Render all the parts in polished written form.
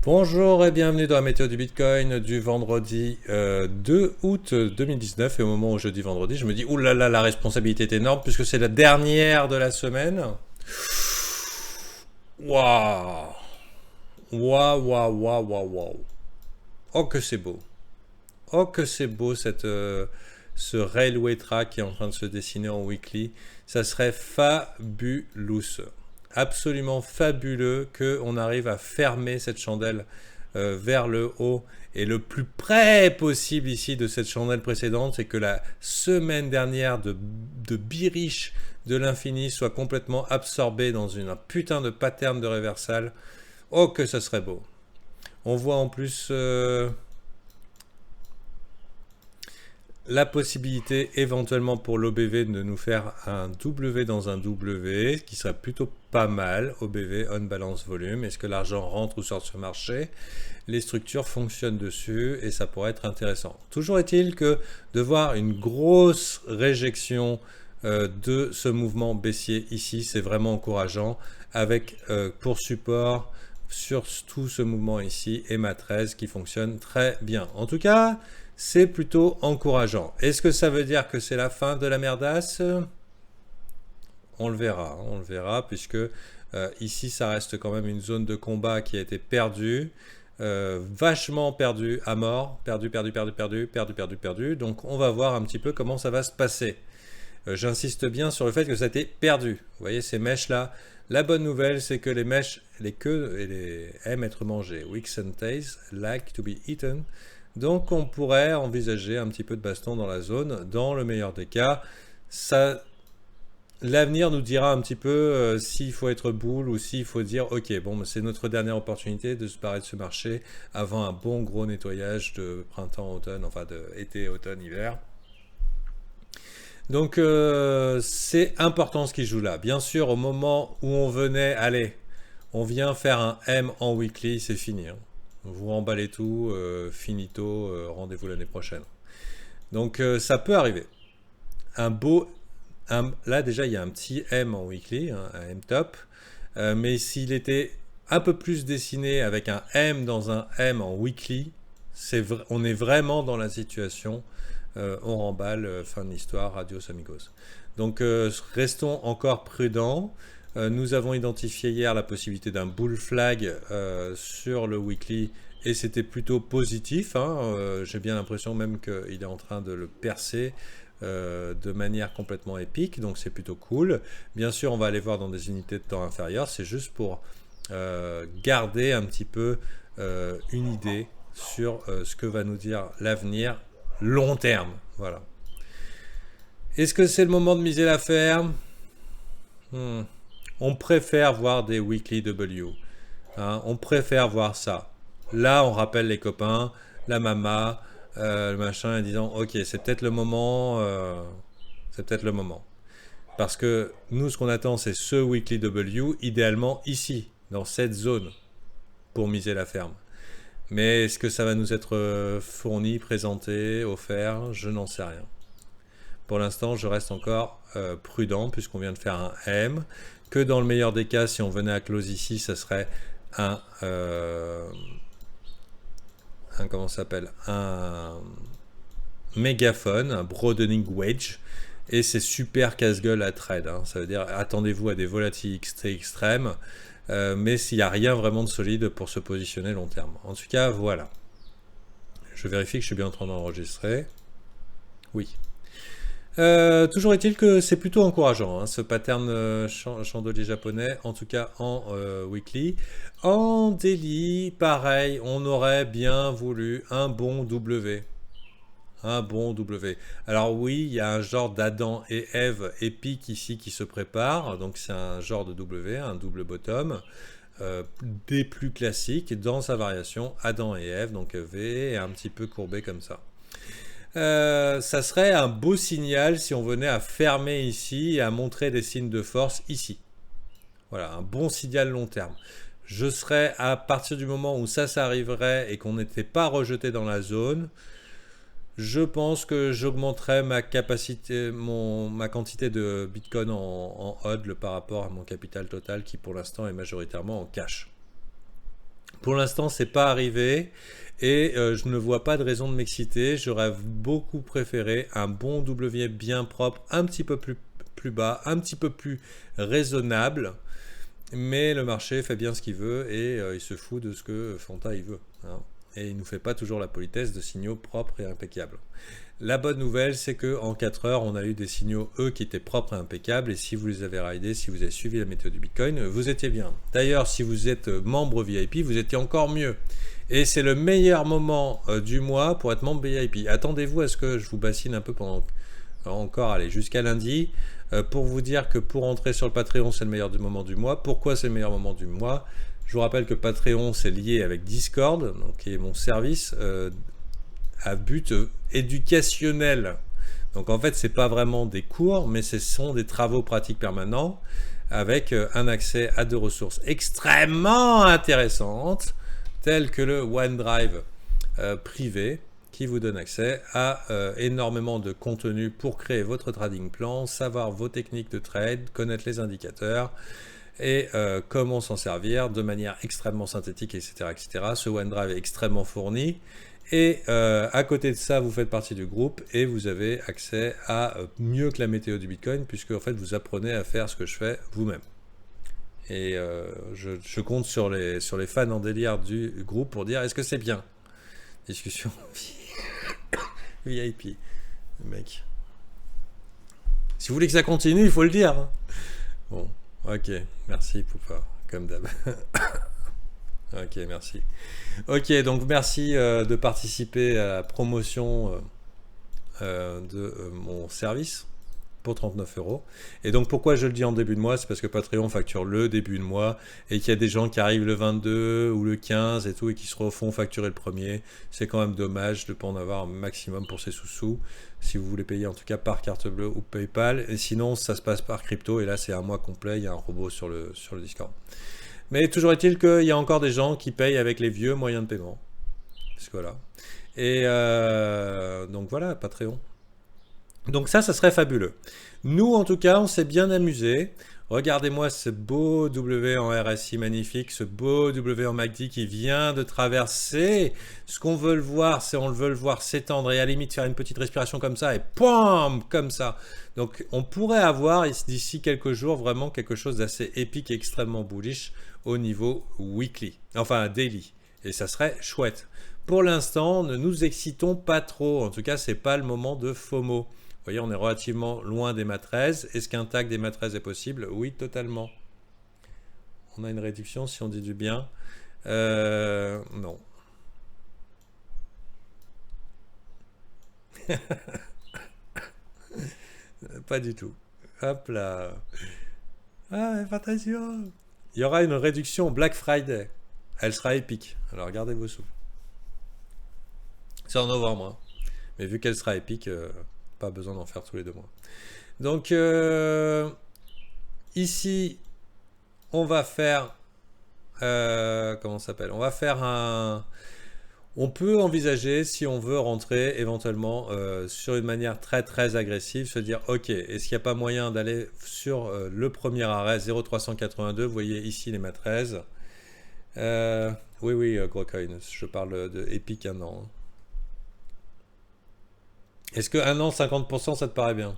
Bonjour et bienvenue dans la météo du Bitcoin du vendredi 2 août 2019. Et au moment où je dis vendredi, je me dis, oulala, la responsabilité est énorme puisque c'est la dernière de la semaine. Waouh! Waouh, waouh, waouh, waouh, waouh. Oh que c'est beau. Oh que c'est beau ce railway track qui est en train de se dessiner en weekly. Ça serait fabulous. Absolument fabuleux qu'on arrive à fermer cette chandelle vers le haut et le plus près possible ici de cette chandelle précédente, c'est que la semaine dernière de biriche de l'infini soit complètement absorbée dans un putain de pattern de réversal. Oh que ça serait beau. On voit en plus la possibilité éventuellement pour l'OBV de nous faire un W dans un W, qui serait plutôt pas mal. OBV, on balance volume. Est-ce que l'argent rentre ou sort sur le marché? Les structures fonctionnent dessus et ça pourrait être intéressant. Toujours est-il que de voir une grosse réjection de ce mouvement baissier ici, c'est vraiment encourageant, avec pour support sur tout ce mouvement ici EMA 13 qui fonctionne très bien. En tout cas, c'est plutôt encourageant. Est-ce que ça veut dire que c'est la fin de la merdasse? On le verra, puisque ici, ça reste quand même une zone de combat qui a été perdue, vachement perdue à mort, perdu. Donc, on va voir un petit peu comment ça va se passer. J'insiste bien sur le fait que ça a été perdu. Vous voyez ces mèches-là. La bonne nouvelle, c'est que les mèches, les queues et les aiment être mangées. Wicks and tails like to be eaten. Donc on pourrait envisager un petit peu de baston dans la zone. Dans le meilleur des cas, ça, l'avenir nous dira un petit peu s'il faut être bull ou s'il faut dire ok, bon, c'est notre dernière opportunité de se barrer de ce marché avant un bon gros nettoyage de printemps-automne, enfin de été, automne, hiver. Donc c'est important ce qui joue là. Bien sûr, au moment où on venait, allez, on vient faire un M en weekly, c'est fini. Hein. Vous remballez tout, finito, rendez-vous l'année prochaine. Donc ça peut arriver. Un beau, là déjà il y a un petit M en weekly, hein, un M top, mais s'il était un peu plus dessiné avec un M dans un M en weekly, on est vraiment dans la situation on remballe, fin de l'histoire, adios amigos. Donc restons encore prudents. Nous avons identifié hier la possibilité d'un bull flag sur le weekly et c'était plutôt positif. Hein. J'ai bien l'impression même qu'il est en train de le percer de manière complètement épique, donc c'est plutôt cool. Bien sûr, on va aller voir dans des unités de temps inférieures, c'est juste pour garder un petit peu une idée sur ce que va nous dire l'avenir long terme. Voilà. Est-ce que c'est le moment de miser l'affaire? On préfère voir des weekly W. Hein, on préfère voir ça. Là, on rappelle les copains, la mama, le machin, en disant ok, c'est peut-être le moment. C'est peut-être le moment. Parce que nous, ce qu'on attend, c'est ce weekly W, idéalement ici, dans cette zone, pour miser la ferme. Mais est-ce que ça va nous être fourni, présenté, offert? Je n'en sais rien. Pour l'instant, je reste encore prudent puisqu'on vient de faire un M. Que dans le meilleur des cas, si on venait à close ici, ça serait comment ça s'appelle? Un mégaphone, un broadening wedge. Et c'est super casse-gueule à trade. Hein. Ça veut dire attendez-vous à des volatilités extrêmes. Mais s'il n'y a rien vraiment de solide pour se positionner long terme. En tout cas, voilà. Je vérifie que je suis bien en train d'enregistrer. Oui. Toujours est-il que c'est plutôt encourageant, hein, ce pattern chandelier japonais, en tout cas en weekly. En daily, pareil, on aurait bien voulu un bon W. Un bon W. Alors oui, il y a un genre d'Adam et Ève épique ici qui se prépare. Donc c'est un genre de W, un double bottom. Des plus classiques dans sa variation Adam et Ève, donc V, et un petit peu courbé comme ça. Ça serait un beau signal si on venait à fermer ici et à montrer des signes de force ici. Voilà, un bon signal long terme. Je serais à partir du moment où ça arriverait et qu'on n'était pas rejeté dans la zone, je pense que j'augmenterai ma capacité, ma quantité de Bitcoin en HODL par rapport à mon capital total qui pour l'instant est majoritairement en cash. Pour l'instant, c'est pas arrivé et je ne vois pas de raison de m'exciter. J'aurais beaucoup préféré un bon W bien propre, un petit peu plus bas, un petit peu plus raisonnable. Mais le marché fait bien ce qu'il veut et il se fout de ce que Fanta il veut, hein. Et il ne nous fait pas toujours la politesse de signaux propres et impeccables. La bonne nouvelle, c'est qu'en 4 heures, on a eu des signaux, eux, qui étaient propres et impeccables. Et si vous les avez ridés, si vous avez suivi la météo du Bitcoin, vous étiez bien. D'ailleurs, si vous êtes membre VIP, vous étiez encore mieux. Et c'est le meilleur moment du mois pour être membre VIP. Attendez-vous à ce que je vous bassine un peu pendant encore, allez, jusqu'à lundi, pour vous dire que pour entrer sur le Patreon, c'est le meilleur moment du mois. Pourquoi c'est le meilleur moment du mois? Je vous rappelle que Patreon, c'est lié avec Discord, donc, qui est mon service à but éducationnel. Donc en fait, c'est pas vraiment des cours, mais ce sont des travaux pratiques permanents avec un accès à des ressources extrêmement intéressantes, telles que le OneDrive privé, qui vous donne accès à énormément de contenu pour créer votre trading plan, savoir vos techniques de trade, connaître les indicateurs et comment s'en servir de manière extrêmement synthétique, etc. etc. Ce OneDrive est extrêmement fourni. Et à côté de ça, vous faites partie du groupe et vous avez accès à mieux que la météo du Bitcoin, puisque en fait, vous apprenez à faire ce que je fais vous-même. Et je compte sur les fans en délire du groupe pour dire est-ce que c'est bien? Discussion VIP, mec. Si vous voulez que ça continue, il faut le dire, hein. Bon, ok, merci Poupa, comme d'hab. Ok, merci. Ok, donc merci de participer à la promotion de mon service pour 39 euros. Et donc pourquoi je le dis en début de mois, c'est parce que Patreon facture le début de mois et qu'il y a des gens qui arrivent le 22 ou le 15 et tout et qui se refont facturer le premier. C'est quand même dommage de ne pas en avoir un maximum pour ces sous-sous, si vous voulez payer en tout cas par carte bleue ou PayPal. Et sinon, ça se passe par crypto et là c'est un mois complet, il y a un robot sur le Discord. Mais toujours est-il qu'il y a encore des gens qui payent avec les vieux moyens de paiement. Parce que voilà. Et donc voilà, Patreon. Donc ça serait fabuleux. Nous, en tout cas, on s'est bien amusé. Regardez-moi ce beau W en RSI magnifique, ce beau W en MACD qui vient de traverser. Ce qu'on veut le voir, c'est on veut le voir s'étendre et à la limite faire une petite respiration comme ça et POM comme ça. Donc on pourrait avoir d'ici quelques jours vraiment quelque chose d'assez épique et extrêmement bullish au niveau weekly, enfin daily. Et ça serait chouette. Pour l'instant, ne nous excitons pas trop. En tout cas, c'est pas le moment de FOMO. Vous voyez, on est relativement loin des MA13. Est-ce qu'un tag des MA13 est possible? Oui, totalement. On a une réduction si on dit du bien. Non. Pas du tout. Hop là. Ah, attention. Il y aura une réduction Black Friday. Elle sera épique. Alors, gardez vos sous. C'est en novembre, hein. Mais vu qu'elle sera épique, pas besoin d'en faire tous les 2 mois. Donc, ici, on va faire... comment ça s'appelle? On va faire un... On peut envisager, si on veut rentrer éventuellement sur une manière très très agressive, se dire ok, est-ce qu'il n'y a pas moyen d'aller sur le premier arrêt 0,382, vous voyez ici les MA13. Oui, Grocoin, je parle de Epic 1 an. Est-ce que 1 an, 50%, ça te paraît bien?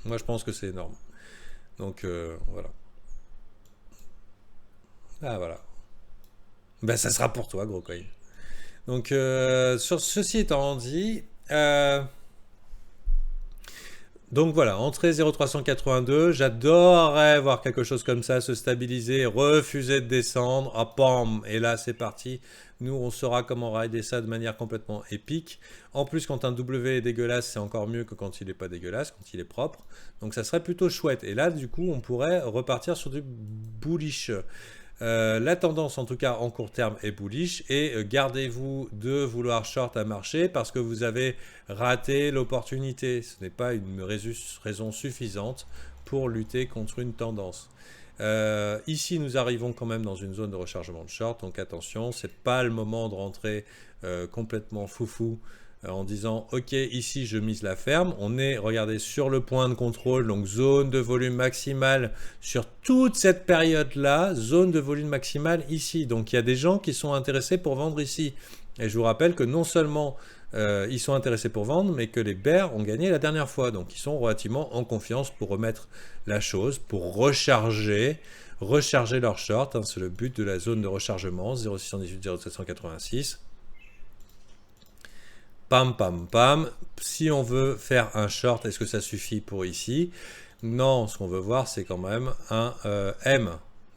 Moi, je pense que c'est énorme. Donc, voilà. Ah, voilà. Ben, ça sera pour toi, Grocoin. Donc, sur ceci étant dit, donc voilà, entrée 0,382, j'adorerais voir quelque chose comme ça se stabiliser, refuser de descendre, ah pam, et là c'est parti. Nous on saura comment rider ça de manière complètement épique. En plus quand un W est dégueulasse, c'est encore mieux que quand il n'est pas dégueulasse, quand il est propre. Donc ça serait plutôt chouette. Et là du coup on pourrait repartir sur du bullish. La tendance en tout cas en court terme est bullish et gardez-vous de vouloir short à marché parce que vous avez raté l'opportunité. Ce n'est pas une raison suffisante pour lutter contre une tendance. Ici nous arrivons quand même dans une zone de rechargement de short, donc attention, c'est pas le moment de rentrer complètement foufou en disant ok, ici je mise la ferme. On est, regardez, sur le point de contrôle, donc zone de volume maximale sur toute cette période-là, zone de volume maximale ici. Donc il y a des gens qui sont intéressés pour vendre ici. Et je vous rappelle que non seulement ils sont intéressés pour vendre, mais que les bears ont gagné la dernière fois. Donc ils sont relativement en confiance pour remettre la chose, pour recharger leur short. Hein, c'est le but de la zone de rechargement, 0,618, 0,786. Pam, pam, pam. Si on veut faire un short, est-ce que ça suffit pour ici? Non, ce qu'on veut voir, c'est quand même un M.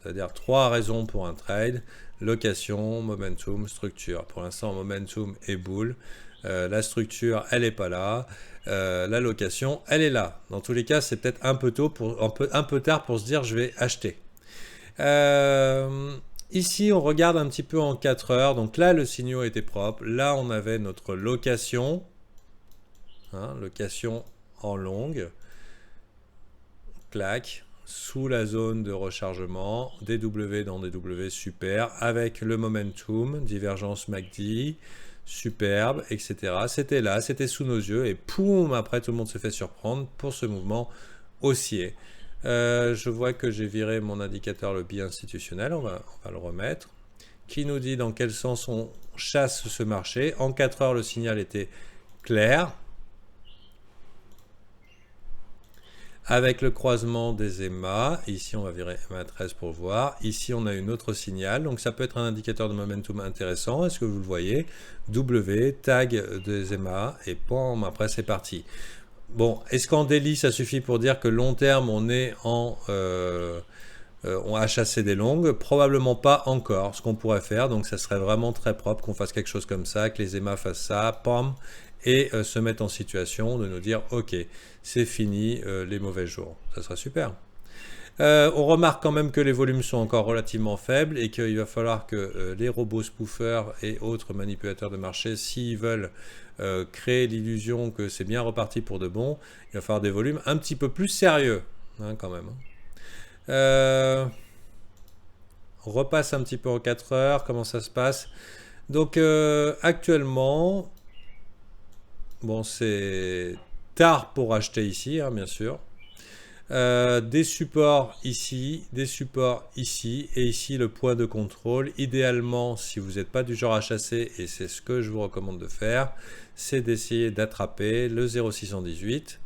C'est-à-dire 3 raisons pour un trade. Location, momentum, structure. Pour l'instant, momentum et boule. La structure, elle n'est pas là. La location, elle est là. Dans tous les cas, c'est peut-être un peu tôt, un peu tard pour se dire je vais acheter. Ici, on regarde un petit peu en 4 heures. Donc là, le signal était propre. Là, on avait notre location. Hein, location en longue. Clac. Sous la zone de rechargement. DW dans DW, super. Avec le momentum, divergence MACD. Superbe, etc. C'était là, c'était sous nos yeux. Et poum, après, tout le monde se fait surprendre pour ce mouvement haussier. Je vois que j'ai viré mon indicateur lobby institutionnel, on va le remettre, qui nous dit dans quel sens on chasse ce marché. En 4 heures, le signal était clair. Avec le croisement des EMA, ici on va virer EMA 13 pour voir. Ici on a une autre signal, donc ça peut être un indicateur de momentum intéressant. Est-ce que vous le voyez? W, tag des EMA, et pom, après c'est parti. Bon, est-ce qu'en daily ça suffit pour dire que long terme on est on a chassé des longues? Probablement pas encore. Ce qu'on pourrait faire, donc ça serait vraiment très propre qu'on fasse quelque chose comme ça, que les EMA fassent ça, pam, et se mettre en situation de nous dire ok, c'est fini les mauvais jours. Ça serait super. On remarque quand même que les volumes sont encore relativement faibles et qu'il va falloir que les robots spoofers et autres manipulateurs de marché, s'ils veulent créer l'illusion que c'est bien reparti pour de bon, il va falloir des volumes un petit peu plus sérieux, hein, quand même. On repasse un petit peu en 4 heures, comment ça se passe? Donc actuellement, bon, c'est tard pour acheter ici, hein, bien sûr. Des supports ici, des supports ici, et ici le point de contrôle. Idéalement, si vous n'êtes pas du genre à chasser, et c'est ce que je vous recommande de faire, c'est d'essayer d'attraper le 0,618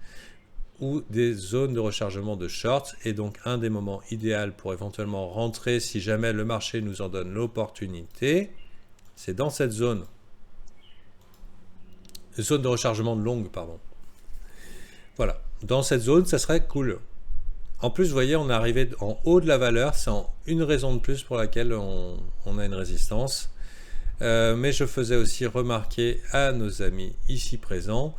ou des zones de rechargement de shorts. Et donc un des moments idéaux pour éventuellement rentrer, si jamais le marché nous en donne l'opportunité, c'est dans cette zone. Zone de rechargement de longue, pardon. Voilà, dans cette zone, ça serait cool. En plus, vous voyez, on est arrivé en haut de la valeur, c'est une raison de plus pour laquelle on a une résistance. Mais je faisais aussi remarquer à nos amis ici présents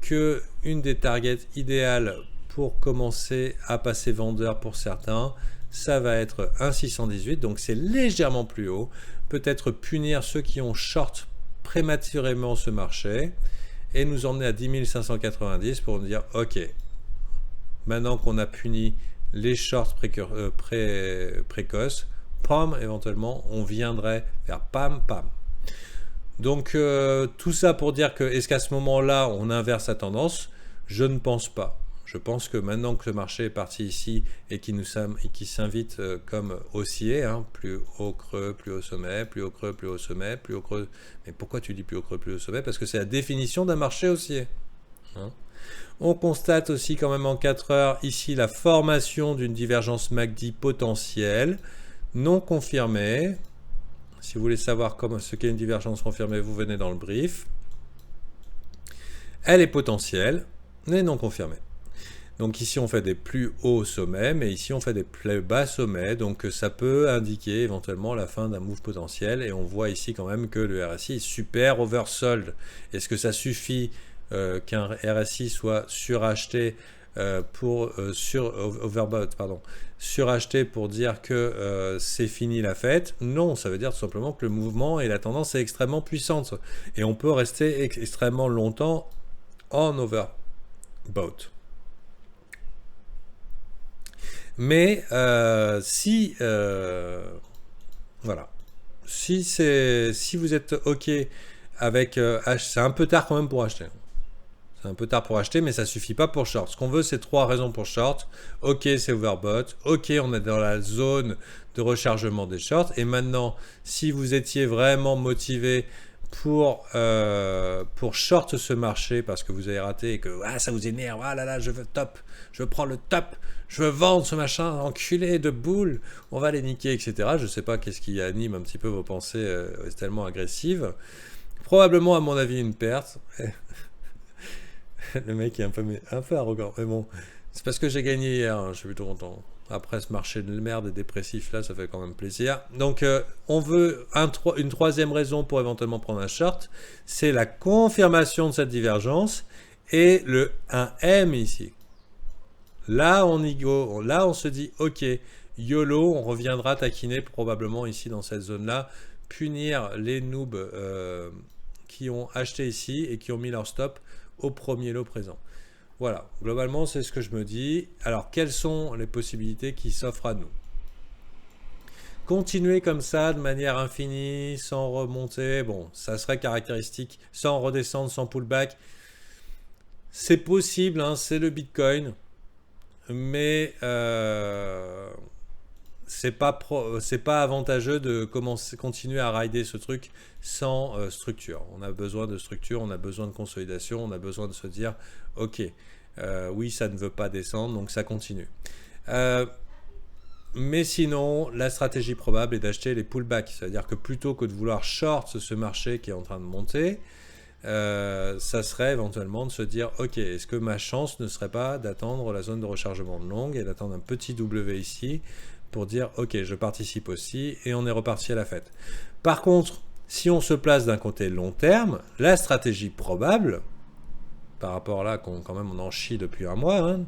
que une des targets idéales pour commencer à passer vendeur pour certains, ça va être un 618, donc c'est légèrement plus haut. Peut-être punir ceux qui ont short prématurément ce marché et nous emmener à 10 590 pour nous dire ok, maintenant qu'on a puni les shorts précoces, pam, éventuellement on viendrait faire pam pam. Donc tout ça pour dire que est-ce qu'à ce moment-là on inverse la tendance? Je ne pense pas. Je pense que maintenant que le marché est parti ici et qui s'invite comme haussier, hein, plus haut creux, plus haut sommet, plus haut creux, plus haut sommet, plus haut creux. Mais pourquoi tu dis plus haut creux, plus haut sommet? Parce que c'est la définition d'un marché haussier. Hein. On constate aussi quand même en 4 heures ici la formation d'une divergence MACD potentielle non confirmée. Si vous voulez savoir ce qu'est une divergence confirmée, vous venez dans le brief. Elle est potentielle, mais non confirmée. Donc ici on fait des plus hauts sommets, mais ici on fait des plus bas sommets, donc ça peut indiquer éventuellement la fin d'un move potentiel, et on voit ici quand même que le RSI est super oversold. Est-ce que ça suffit qu'un RSI soit suracheté suracheté pour dire que c'est fini la fête? Non, ça veut dire tout simplement que le mouvement et la tendance est extrêmement puissante, et on peut rester extrêmement longtemps en overbought. Mais voilà, si vous êtes ok avec c'est un peu tard quand même pour acheter. C'est un peu tard pour acheter, mais ça suffit pas pour short. Ce qu'on veut, c'est 3 raisons pour short. Ok, c'est overbought. Ok, on est dans la zone de rechargement des shorts. Et maintenant, si vous étiez vraiment motivé pour short ce marché parce que vous avez raté et que ça vous énerve, ah là là, je veux top, je prends le top, je veux vendre ce machin, enculé de boules, on va les niquer, etc. Je sais pas qu'est-ce qui anime un petit peu vos pensées tellement agressives. Probablement, à mon avis, une perte. Le mec est un peu arrogant, mais bon, c'est parce que j'ai gagné hier, hein, je suis plutôt content. Après ce marché de merde et dépressif là, ça fait quand même plaisir. Donc on veut une troisième raison pour éventuellement prendre un short, c'est la confirmation de cette divergence et un M ici. Là on y go, là on se dit ok, YOLO, on reviendra taquiner probablement ici dans cette zone là, punir les noobs qui ont acheté ici et qui ont mis leur stop au premier lot présent. Voilà, globalement, c'est ce que je me dis. Alors, quelles sont les possibilités qui s'offrent à nous? Continuer comme ça, de manière infinie, sans remonter, bon, ça serait caractéristique, sans redescendre, sans pullback. C'est possible, hein, c'est le Bitcoin, mais c'est pas avantageux de continuer à rider ce truc sans structure. On a besoin de structure, on a besoin de consolidation, on a besoin de se dire ok, oui, ça ne veut pas descendre, donc ça continue. Mais sinon, la stratégie probable est d'acheter les pullbacks, c'est-à-dire que plutôt que de vouloir short ce marché qui est en train de monter, ça serait éventuellement de se dire ok, est-ce que ma chance ne serait pas d'attendre la zone de rechargement de longue et d'attendre un petit W ici pour dire ok, je participe aussi et on est reparti à la fête. Par contre, si on se place d'un côté long terme, la stratégie probable, par rapport là quand même on en chie depuis un mois, hein,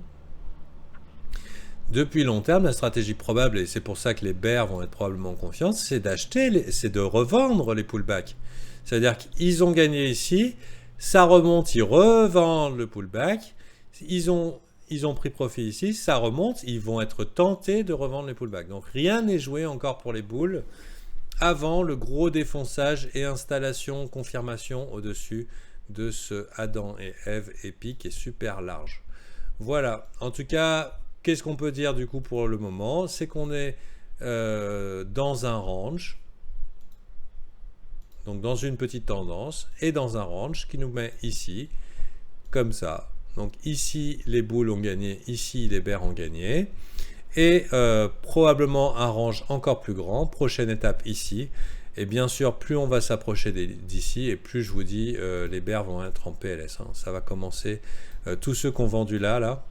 depuis long terme, la stratégie probable, et c'est pour ça que les bears vont être probablement en confiance, c'est c'est de revendre les pullbacks. C'est-à-dire qu'ils ont gagné ici, ça remonte, ils revendent le pullback, ils ont pris profit ici, ça remonte, ils vont être tentés de revendre les pullbacks. Donc rien n'est joué encore pour les bulls avant le gros défonçage et installation, confirmation au-dessus de ce Adam et Ève épique qui est super large. Voilà, en tout cas, qu'est-ce qu'on peut dire du coup pour le moment? C'est qu'on est dans un range, donc dans une petite tendance, et dans un range qui nous met ici, comme ça. Donc ici, les bulls ont gagné, ici, les bears ont gagné. Et probablement un range encore plus grand. Prochaine étape ici. Et bien sûr, plus on va s'approcher d'ici, et plus je vous dis, les bears vont être en PLS. Hein. Ça va commencer. Tous ceux qui ont vendu là,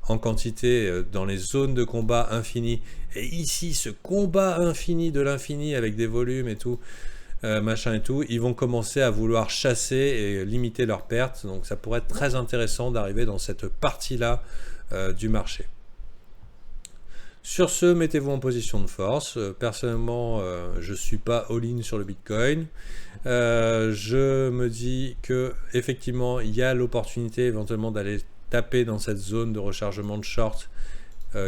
en quantité, dans les zones de combat infini. Et ici, ce combat infini de l'infini avec des volumes et tout, machin et tout, ils vont commencer à vouloir chasser et limiter leurs pertes. Donc ça pourrait être très intéressant d'arriver dans cette partie-là du marché. Sur ce, mettez-vous en position de force. Personnellement, je ne suis pas all-in sur le Bitcoin. Je me dis que effectivement, il y a l'opportunité éventuellement d'aller taper dans cette zone de rechargement de short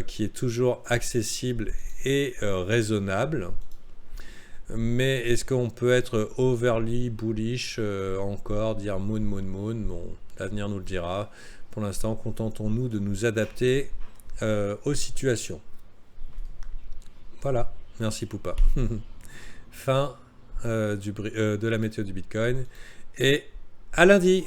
qui est toujours accessible et raisonnable. Mais est-ce qu'on peut être overly bullish encore, dire moon? Bon, l'avenir nous le dira. Pour l'instant, contentons-nous de nous adapter aux situations. Voilà, merci Poupa. Fin de la météo du Bitcoin. Et à lundi.